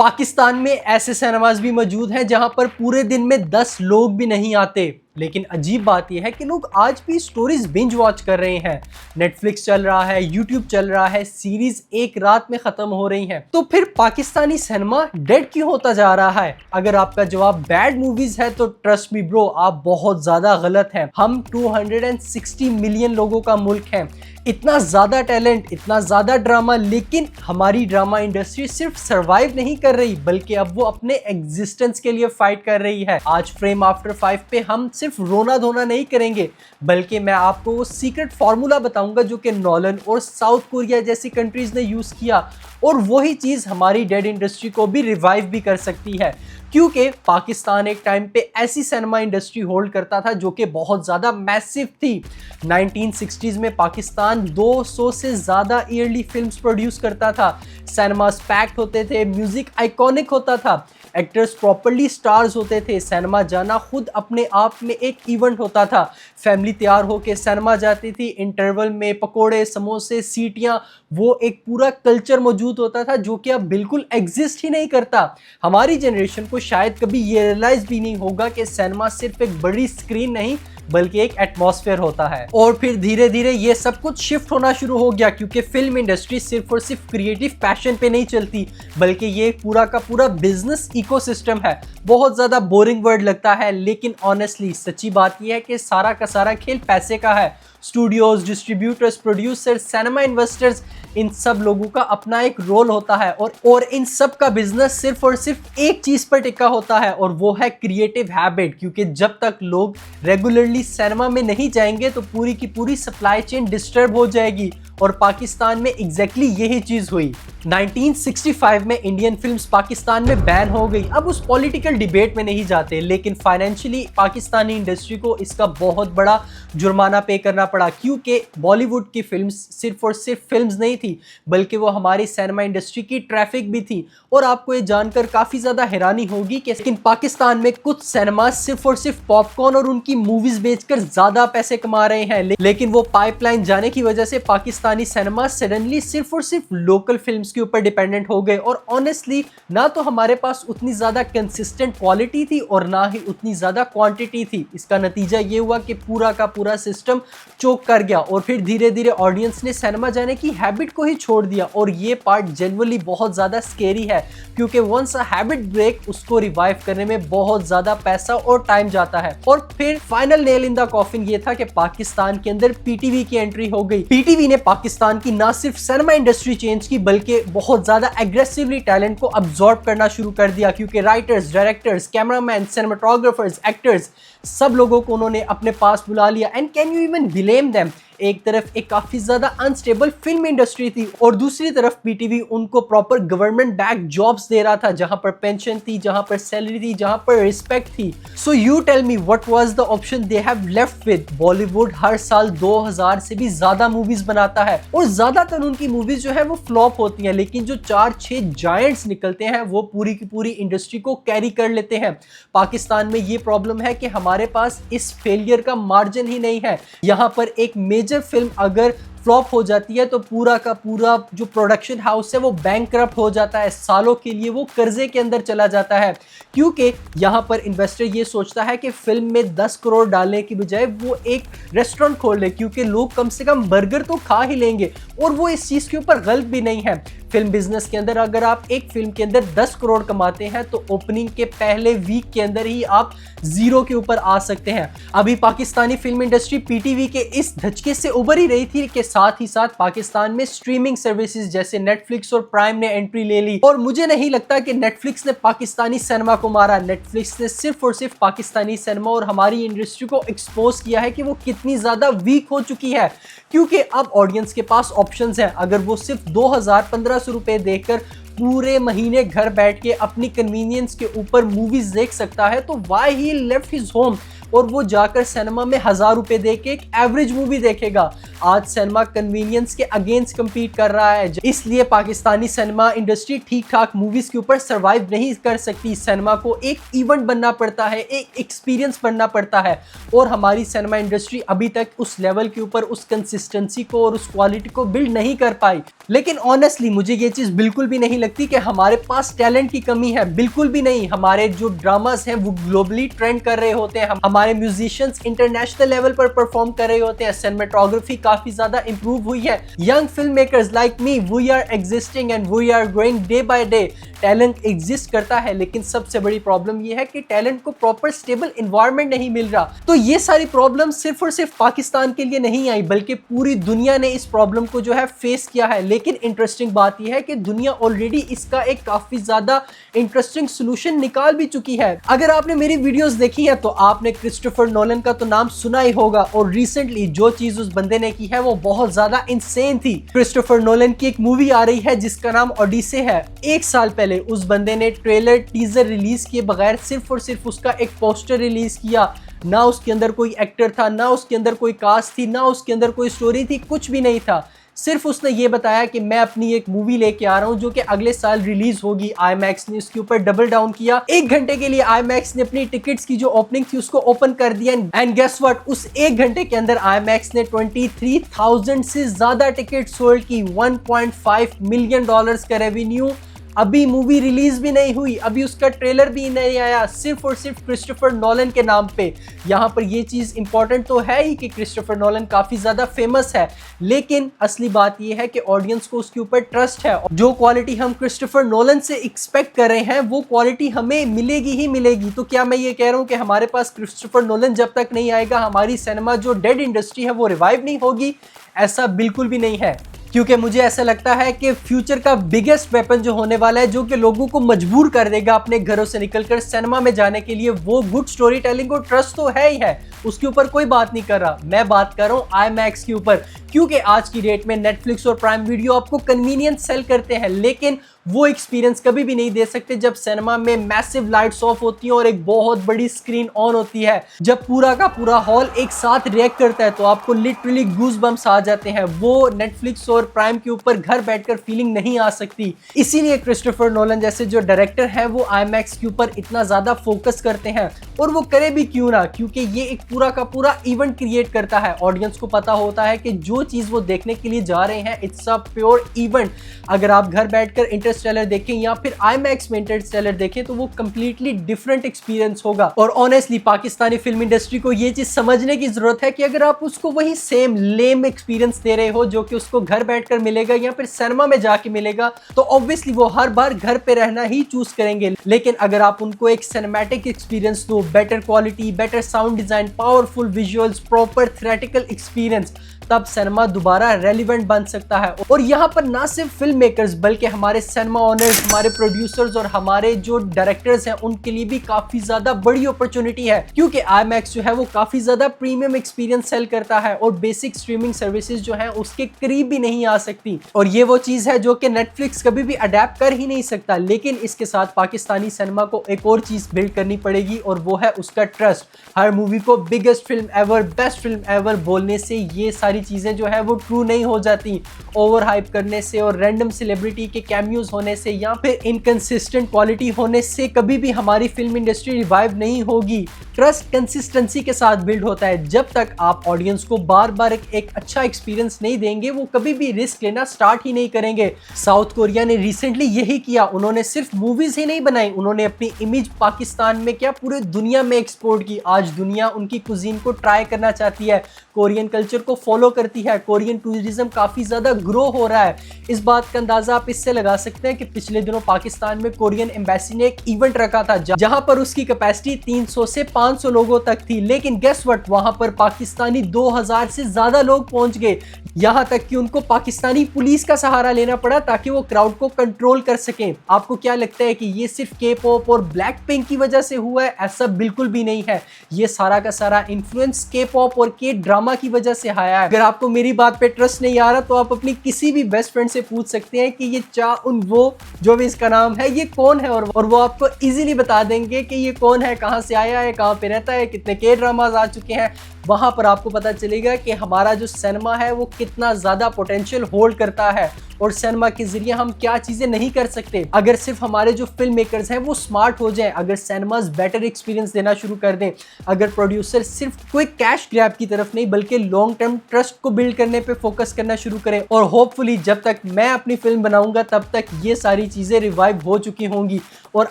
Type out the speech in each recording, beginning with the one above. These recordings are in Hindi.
पाकिस्तान में ऐसे सिनेमाज भी मौजूद हैं जहां पर पूरे दिन में 10 लोग भी नहीं आते। लेकिन अजीब बात यह है कि लोग आज भी स्टोरीज बिंज वॉच कर रहे हैं। नेटफ्लिक्स चल रहा है, यूट्यूब चल रहा है, सीरीज एक रात में खत्म हो रही हैं। तो फिर पाकिस्तानी सिनेमा डेड क्यों होता जा रहा है? अगर आपका जवाब बैड मूवीज है तो ट्रस्ट मी ब्रो, आप बहुत ज्यादा गलत हैं। हम 260 मिलियन लोगों का मुल्क है, इतना ज्यादा टैलेंट, इतना ज्यादा ड्रामा, लेकिन हमारी ड्रामा इंडस्ट्री सिर्फ सरवाइव नहीं कर रही बल्कि अब वो अपने एग्जिस्टेंस के लिए फाइट कर रही है। आज फ्रेम आफ्टर 5 पे हम सिर्फ रोना धोना नहीं करेंगे बल्कि मैं आपको वो सीक्रेट फॉर्मूला बताऊंगा जो कि नॉलन और साउथ कोरिया जैसी कंट्रीज ने यूज किया, और वही चीज हमारी डेड इंडस्ट्री को भी रिवाइव भी कर सकती है। क्योंकि पाकिस्तान एक टाइम पे ऐसी सिनेमा इंडस्ट्री होल्ड करता था जो कि बहुत ज़्यादा मैसिव थी। 1960s में पाकिस्तान 200 से ज़्यादा ईयरली फिल्म्स प्रोड्यूस करता था। सिनेमास पैक्ड होते थे, म्यूजिक आइकॉनिक होता था, एक्टर्स प्रॉपरली स्टार्स होते थे, सिनेमा जाना खुद अपने आप में एक इवेंट होता था। फैमिली तैयार होकर सिनेमा जाती थी, इंटरवल में पकोड़े, समोसे, सीटियां, वो एक पूरा कल्चर मौजूद होता था जो कि अब बिल्कुल एग्जिस्ट ही नहीं करता। हमारी जनरेशन को शायद कभी ये रियलाइज भी नहीं होगा कि सिनेमा सिर्फ एक बड़ी स्क्रीन नहीं बल्कि एक एटमॉस्फेयर होता है। और फिर धीरे धीरे ये सब कुछ शिफ्ट होना शुरू हो गया क्योंकि फिल्म इंडस्ट्री सिर्फ और सिर्फ क्रिएटिव पैशन पे नहीं चलती बल्कि ये पूरा का पूरा बिजनेस इकोसिस्टम है। बहुत ज्यादा बोरिंग वर्ड लगता है लेकिन ऑनेस्टली सच्ची बात यह है कि सारा का सारा खेल पैसे का है। Studios, distributors, producers, cinema investors, इन सब लोगों का अपना एक रोल होता है और इन सब का बिजनेस सिर्फ और सिर्फ एक चीज पर टिका होता है और वो है क्रिएटिव हैबिट। क्योंकि जब तक लोग रेगुलरली सिनेमा में नहीं जाएंगे तो पूरी की पूरी सप्लाई चेन डिस्टर्ब हो जाएगी, और पाकिस्तान में एग्जैक्टली यही चीज हुई। 1965 में इंडियन फिल्म्स पाकिस्तान में बैन हो गई। अब उस पॉलिटिकल डिबेट में नहीं जाते लेकिन फाइनेंशियली पाकिस्तानी इंडस्ट्री को इसका बहुत बड़ा जुर्माना पे करना पड़ा क्योंकि बॉलीवुड की फिल्म्स सिर्फ और सिर्फ फिल्म्स नहीं थी बल्कि वो हमारी सिनेमा इंडस्ट्री की ट्रैफिक भी थी। और आपको ये जानकर काफी ज्यादा हैरानी होगी कि लेकिन पाकिस्तान में कुछ सिनेमा सिर्फ और सिर्फ पॉपकॉर्न और उनकी मूवीज बेचकर ज्यादा पैसे कमा रहे हैं, लेकिन वो पाइपलाइन जाने की वजह से पाकिस्तानी सिनेमा सडनली सिर्फ और सिर्फ लोकल फिल्म्स के ऊपर डिपेंडेंट हो गए। और ऑनेस्टली ना तो हमारे पास उतनी ज्यादा कंसिस्टेंट क्वालिटी थी और ना ही उतनी ज्यादा क्वांटिटी थी। इसका नतीजा ये हुआ कि पूरा का पूरा सिस्टम चोक कर गया और फिर धीरे धीरे ऑडियंस ने सिनेमा जाने की हैबिट को ही छोड़ दिया। और ये पार्ट जनरली बहुत ज्यादा स्केरी है क्योंकि वंस अ हैबिट ब्रेक, उसको रिवाइव करने में बहुत ज्यादा पैसा और टाइम जाता है। और फिर final nail in the coffin ये था कि पाकिस्तान के अंदर पीटीवी की एंट्री हो गई। पीटीवी ने पाकिस्तान की ना सिर्फ सिनेमा इंडस्ट्री चेंज की बल्कि बहुत ज्यादा एग्रेसिवली टैलेंट को अब्सॉर्ब करना शुरू कर दिया क्योंकि writers, directors, cameraman, cinematographers, actors, सब लोगों को उन्होंने अपने पास बुला लिया। And can you even blame them? एक तरफ एक काफी ज्यादा अनस्टेबल फिल्म इंडस्ट्री थी और दूसरी तरफ पीटीवी उनको proper government back jobs they रहा था जहां पर पेंशन थी, जहां पर सैलरी थी, जहां पर रिस्पेक्ट थी। So you tell me what was the option they have left with? Bollywood हर साल 2000 से भी ज्यादा मूवीज बनाता है और ज्यादातर उनकी मूवीज जो है वो फ्लॉप होती हैं, लेकिन जो 4-6 जायंट्स निकलते हैं वो पूरी की पूरी इंडस्ट्री को कैरी कर लेते हैं। पाकिस्तान में ये प्रॉब्लम है कि हमारे पास इस फेलियर का मार्जिन ही नहीं है। यहां पर एक मेजर फिल्म अगर फ्लॉप हो जाती है तो पूरा का पूरा जो प्रोडक्शन हाउस है वो बैंकरप्ट हो जाता है, सालों के लिए वो कर्जे के अंदर चला जाता है क्योंकि यहाँ पर इन्वेस्टर ये सोचता है कि फिल्म में 10 करोड़ डालने की बजाय वो एक रेस्टोरेंट खोल ले क्योंकि लोग कम से कम बर्गर तो खा ही लेंगे, और वो इस चीज़ के ऊपर गलत भी नहीं है। फिल्म बिजनेस के अंदर अगर आप एक फिल्म के अंदर 10 करोड़ कमाते हैं तो ओपनिंग के पहले वीक के अंदर ही आप जीरो के ऊपर आ सकते हैं। अभी पाकिस्तानी फिल्म इंडस्ट्री पीटीवी के इस धचके से उबर ही रही थी कि साथ ही साथ पाकिस्तान में स्ट्रीमिंग सर्विसेज जैसे नेटफ्लिक्स और प्राइम ने एंट्री ले ली। और मुझे नहीं लगता कि नेटफ्लिक्स ने पाकिस्तानी सिनेमा को मारा। नेटफ्लिक्स ने सिर्फ और सिर्फ पाकिस्तानी सिनेमा और हमारी इंडस्ट्री को एक्सपोज किया है कि वो कितनी ज्यादा वीक हो चुकी है क्योंकि अब ऑडियंस के पास ऑप्शंस हैं। अगर वो सिर्फ 2000-1500 रुपए देकर पूरे महीने घर बैठ के अपनी कन्वीनियंस के ऊपर मूवीज देख सकता है तो why he left his home? और वो जाकर सिनेमा में 1000 रुपए दे के एक एवरेज मूवी देखेगा। आज सिनेमा कन्वीनियंस के अगेंस्ट कम्पीट कर रहा है, इसलिए पाकिस्तानी सिनेमा इंडस्ट्री ठीक ठाक मूवीज के ऊपर सर्वाइव नहीं कर सकती। सिनेमा को एक इवेंट बनना पड़ता है, एक एक्सपीरियंस बनना पड़ता है, और हमारी सिनेमा इंडस्ट्री अभी तक उस लेवल के ऊपर उस कंसिस्टेंसी को और उस क्वालिटी को बिल्ड नहीं कर पाई। लेकिन ऑनेस्टली मुझे ये चीज बिल्कुल भी नहीं लगती कि हमारे पास टैलेंट की कमी है, बिल्कुल भी नहीं। हमारे जो ड्रामास हैं वो ग्लोबली ट्रेंड कर रहे होते हैं, हमारे म्यूजिशियंस इंटरनेशनल लेवल पर परफॉर्म कर रहे होते हैं, सिनेमेटोग्राफी काफी ज्यादा इंप्रूव हुई है। Young film makers like me, we are existing and we are growing day by day. Talent exist करता है, लेकिन सबसे बड़ी प्रॉब्लम ये है कि टैलेंट को प्रॉपर स्टेबल एनवायरनमेंट नहीं मिल रहा। तो ये सारी प्रॉब्लम सिर्फ और सिर्फ पाकिस्तान के लिए नहीं आई, बल्कि पूरी दुनिया ने इस प्रॉब्लम को जो है फेस किया है। लेकिन इंटरेस्टिंग बात यह है कि दुनिया ऑलरेडी इसका एक काफी ज्यादा इंटरेस्टिंग सोल्यूशन निकाल भी चुकी है। अगर आपने मेरी वीडियोस देखी है तो आपने क्रिस्टोफर नोलन का तो नाम सुना ही होगा, और रिसेंटली जो चीज उस बंदे ने की है वो बहुत ज्यादा इंसेन थी। क्रिस्टोफर नोलन की एक मूवी आ रही है जिसका नाम ओडिसे है। 1 साल पहले उस बंदे ने ट्रेलर टीजर रिलीज किए बगैर सिर्फ और सिर्फ उसका एक पोस्टर रिलीज किया। ना उसके अंदर कोई एक्टर था, ना उसके अंदर कोई कास्ट थी, ना उसके अंदर कोई स्टोरी थी, कुछ भी नहीं था। सिर्फ उसने ये बताया कि मैं अपनी एक मूवी लेके आ रहा हूं जो कि अगले साल रिलीज होगी। IMAX ने उसके ऊपर डबल डाउन किया। 1 घंटे के लिए IMAX ने अपनी टिकट्स की जो ओपनिंग थी उसको ओपन कर दिया, एंड गेस व्हाट, उस 1 घंटे के अंदर IMAX ने 23,000 से ज्यादा टिकट सोल्ड की। $1.5 मिलियन का रेवेन्यू। अभी मूवी रिलीज भी नहीं हुई, अभी उसका ट्रेलर भी नहीं आया, सिर्फ और सिर्फ क्रिस्टोफर नोलन के नाम पे। यहाँ पर ये चीज इंपॉर्टेंट तो है ही कि क्रिस्टोफर नोलन काफी ज्यादा फेमस है, लेकिन असली बात ये है कि ऑडियंस को उसके ऊपर ट्रस्ट है। जो क्वालिटी हम क्रिस्टोफर नोलन से एक्सपेक्ट कर रहे हैं वो क्वालिटी हमें मिलेगी ही मिलेगी। तो क्या मैं ये कह रहा हूँ कि हमारे पास क्रिस्टोफर नोलन जब तक नहीं आएगा हमारी सिनेमा जो डेड इंडस्ट्री है वो रिवाइव नहीं होगी? ऐसा बिल्कुल भी नहीं है, क्योंकि मुझे ऐसा लगता है कि फ्यूचर का बिगेस्ट वेपन जो होने वाला है, जो कि लोगों को मजबूर कर देगा अपने घरों से निकलकर सिनेमा में जाने के लिए, वो गुड स्टोरी टेलिंग और ट्रस्ट तो है ही है। उसके ऊपर कोई बात नहीं कर रहा, मैं बात कर रहा हूँ IMAX के ऊपर। क्योंकि आज की डेट में नेटफ्लिक्स और प्राइम वीडियो आपको कन्वीनियंस सेल करते हैं, लेकिन वो एक्सपीरियंस कभी भी नहीं दे सकते जब सिनेमा में मैसिव लाइट्स ऑफ होती हैं और एक बहुत बड़ी स्क्रीन ऑन होती है। जब पूरा का पूरा हॉल एक साथ रिएक्ट करता है तो आपको लिटरली गूज बम्स आ जाते हैं। वो नेटफ्लिक्स और प्राइम के ऊपर घर बैठकर फीलिंग नहीं आ सकती। इसीलिए क्रिस्टोफर नोलन जैसे जो डायरेक्टर है वो IMAX के ऊपर इतना ज्यादा फोकस करते हैं, और वो करे भी क्यों ना, क्योंकि ये एक पूरा का पूरा इवेंट क्रिएट करता है। ऑडियंस को पता होता है कि जो चीज वो देखने के लिए जा रहे हैं इट्स अ प्योर इवेंट। अगर आप घर बैठकर इंटरस्टेलर देखें या फिर IMAX में इंटरस्टेलर देखें तो वो कंप्लीटली डिफरेंट एक्सपीरियंस होगा। और ऑनेस्टली पाकिस्तानी फिल्म इंडस्ट्री को ये चीज समझने की जरूरत है कि अगर आप उसको वही सेम लेम एक्सपीरियंस दे रहे हो जो कि उसको घर बैठकर मिलेगा या फिर सिनेमा में जाके मिलेगा, तो ऑब्वियसली वो हर बार घर पे रहना ही चूज करेंगे। लेकिन अगर आप उनको एक सिनेमैटिक एक्सपीरियंस दो, better quality, better sound design, powerful visuals, proper theatrical experience, तब सिनेमा दोबारा रेलिवेंट बन सकता है। और यहाँ पर ना सिर्फ फिल्म मेकर्स बल्कि हमारे सिनेमा ओनर्स, हमारे प्रोड्यूसर्स और हमारे जो डायरेक्टर्स हैं उनके लिए भी काफी ज्यादा बड़ी अपॉर्चुनिटी है, क्योंकि IMAX जो है वो काफी ज्यादा प्रीमियम एक्सपीरियंस सेल करता है और बेसिक स्ट्रीमिंग सर्विसेज जो है उसके करीब भी नहीं आ सकती। और ये वो चीज है जो कि नेटफ्लिक्स कभी भी अडेप्ट कर ही नहीं सकता। लेकिन इसके साथ पाकिस्तानी सिनेमा को एक और चीज बिल्ड करनी पड़ेगी और वो है उसका ट्रस्ट। हर मूवी को biggest film ever, best film ever बोलने से ये सारी चीजें जो है वो ट्रू नहीं हो जाती। ओवर हाइप करने से और रैंडम सेलिब्रिटी के कैमियोज होने से या फिर इनकंसिस्टेंट क्वालिटी होने से कभी भी हमारी फिल्म इंडस्ट्री रिवाइव नहीं होगी। ट्रस्ट कंसिस्टेंसी के साथ बिल्ड होता है। जब तक आप ऑडियंस को बार बार एक अच्छा एक्सपीरियंस नहीं देंगे वो कभी भी रिस्क लेना स्टार्ट ही नहीं करेंगे। साउथ कोरिया ने रिसेंटली यही किया। उन्होंने सिर्फ मूवीज ही नहीं बनाई, उन्होंने अपनी इमेज पाकिस्तान में क्या पूरे दुनिया में एक्सपोर्ट की। आज दुनिया उनकी कुजीन को ट्राई करना चाहती है, कोरियन कल्चर को फॉलो करती है, कोरियन टूरिज्म काफी ज्यादा ग्रो हो रहा है। इस बात का अंदाजा आप इससे लगा सकते हैं कि पिछले दिनों पाकिस्तान में कोरियन एम्बेसी ने एक इवेंट रखा था जहां पर उसकी कैपेसिटी 300 से 500 लोगों तक थी, लेकिन गेस व्हाट, वहां पर पाकिस्तानी 2000 से ज्यादा लोग पहुंच गए। यहां तक कि उनको पाकिस्तानी पुलिस का सहारा लेना पड़ा ताकि वो क्राउड को कंट्रोल कर सकें। आपको क्या लगता है कि ये सिर्फ K-pop और ब्लैक पिंक की वजह से हुआ है? ऐसा बिल्कुल भी नहीं है। ये सारा का सारा इन्फ्लुएंस K-pop और K-ड्रामा की वजह से आया है। अगर आपको मेरी बात पे ट्रस्ट नहीं आ रहा तो आप अपनी किसी भी बेस्ट फ्रेंड से पूछ सकते हैं कि ये चा उन वो जो भी इसका नाम है ये कौन है, और वो आपको इजीली बता देंगे कि ये कौन है, कहाँ से आया है, कहाँ पे रहता है, कितने के ड्रामाज आ चुके हैं। वहां पर आपको पता चलेगा कि हमारा जो सिनेमा है वो कितना ज्यादा पोटेंशियल होल्ड करता है और सिनेमा के जरिए हम क्या चीजें नहीं कर सकते। अगर सिर्फ हमारे जो फिल्म मेकर्स हैं वो स्मार्ट हो जाएं, अगर सिनेमास बेटर एक्सपीरियंस देना शुरू कर दें, अगर प्रोड्यूसर सिर्फ क्विक कैश ग्रैब की तरफ नहीं बल्कि लॉन्ग टर्म ट्रस्ट को बिल्ड करने पे फोकस करना शुरू करें, और होपफुली जब तक मैं अपनी फिल्म बनाऊंगा तब तक ये सारी चीजें रिवाइव हो चुकी होंगी। और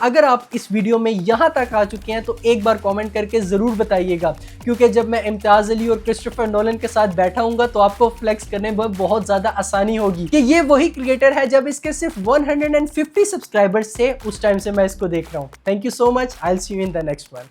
अगर आप इस वीडियो में यहां तक आ चुके हैं तो एक बार कमेंट करके जरूर बताइएगा, क्योंकि जब मैं इम्तियाज अली और क्रिस्टोफर नोलन के साथ बैठा हूंगा तो आपको फ्लेक्स करने में बहुत ज्यादा आसानी होगी कि ये वही क्रिएटर है जब इसके सिर्फ 150 सब्सक्राइबर्स थे उस टाइम से मैं इसको देख रहा हूं। Thank you so much, I will see you in the next one.